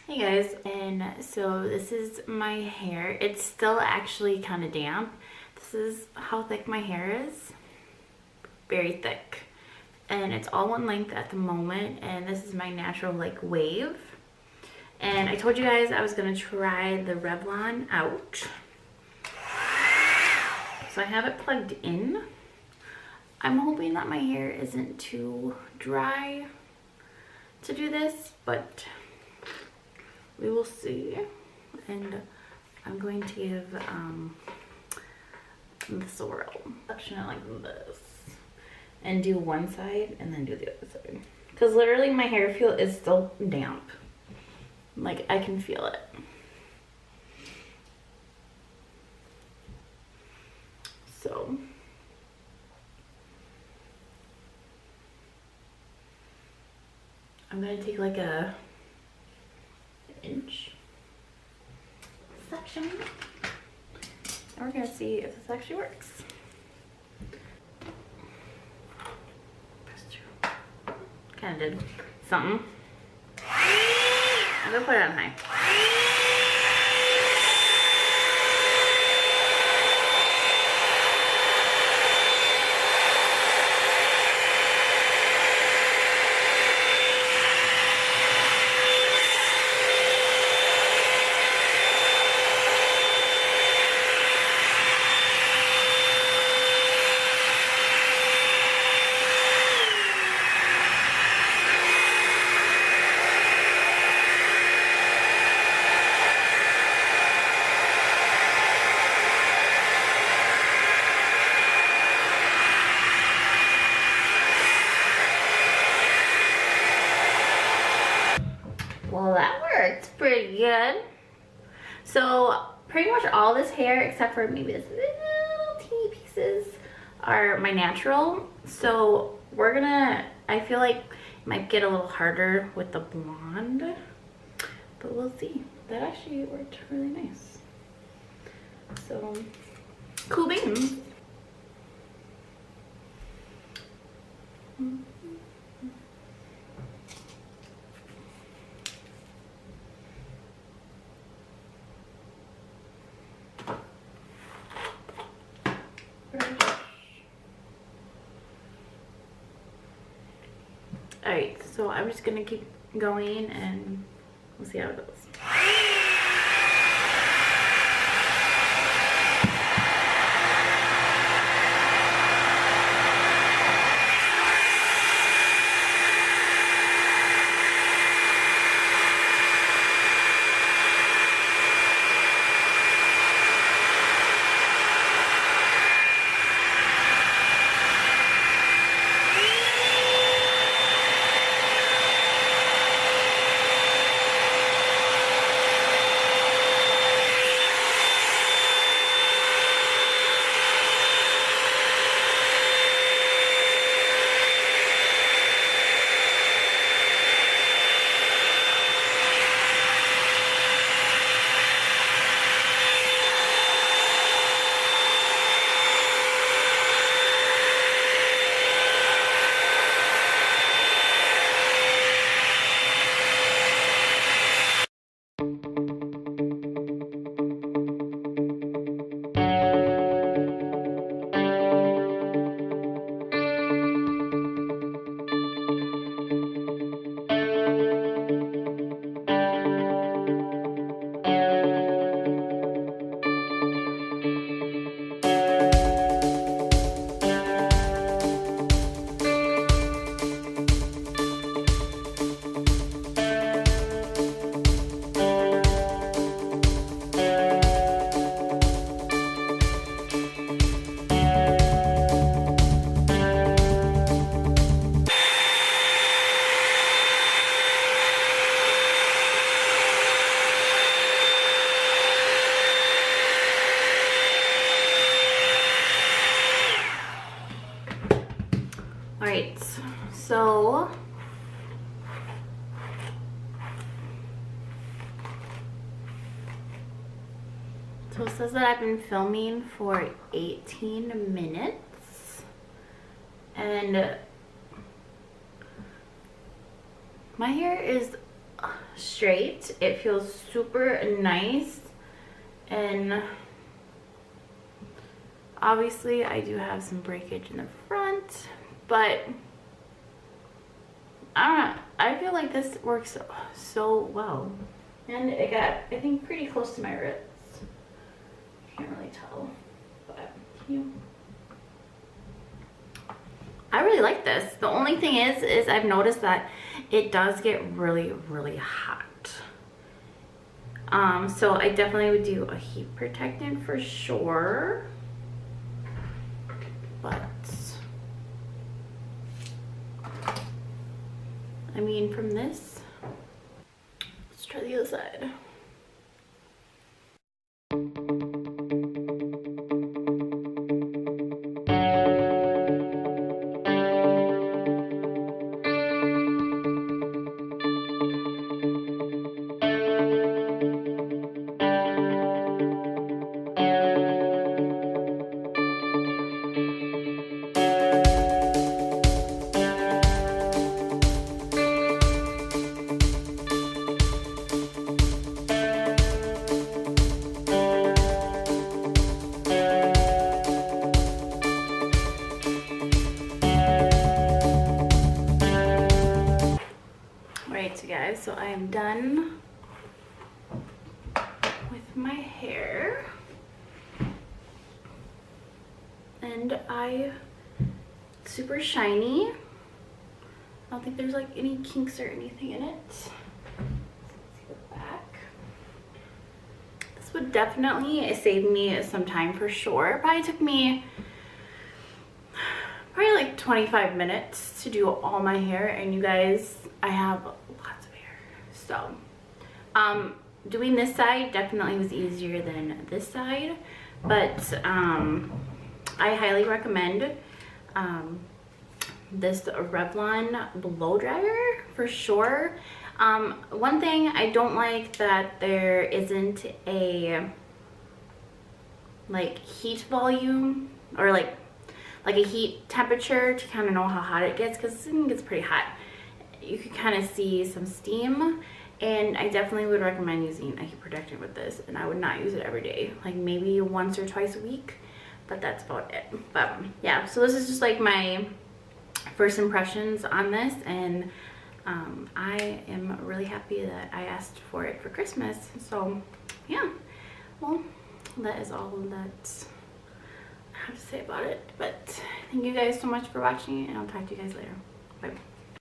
Hey guys, and so this is my hair. It's still actually kind of damp. This is how thick my hair is. Very thick. And it's all one length at the moment, and this is my natural like wave. And I told you guys I was gonna try the Revlon out. So I have it plugged in. I'm hoping that my hair isn't too dry to do this, but we will see. And I'm going to give this a whirl. Section it like this. And do one side and then do the other side. Because literally my hair is still damp. Like I can feel it. So I'm gonna take like a inch section and we're gonna see if this actually works. Kind of did something. I'm gonna put it on high. Well, that worked pretty good. So pretty much all this hair, except for maybe this little teeny pieces, are my natural. So we're gonna, I feel like it might get a little harder with the blonde, but we'll see. That actually worked really nice. So cool beans. Alright, so I'm just gonna keep going and we'll see how it goes. Alright, so it says that I've been filming for 18 minutes and my hair is straight. It feels super nice, and obviously I do have some breakage in the front, but I don't know, I feel like this works so well. And it got, I think, pretty close to my wrists. Can't really tell, but I really like this. The only thing is I've noticed that it does get really, really hot. So I definitely would do a heat protectant for sure. But I mean, from this, let's try the other side. Guys, so I am done with my hair, and it's super shiny. I don't think there's like any kinks or anything in it. Let's see the back. This would definitely save me some time for sure. Probably took me like 25 minutes to do all my hair, and you guys, I have lots of hair. So doing this side definitely was easier than this side, but I highly recommend this Revlon blow dryer for sure. One thing I don't like that there isn't a like heat volume or like a heat temperature to kind of know how hot it gets, because it gets pretty hot. You can kind of see some steam, and I definitely would recommend using a heat protectant with this, and I would not use it every day, like maybe once or twice a week, but that's about it. But yeah, so this is just like my first impressions on this, and I am really happy that I asked for it for Christmas. So yeah, well, that is all that I have to say about it. But thank you guys so much for watching, and I'll talk to you guys later. Bye.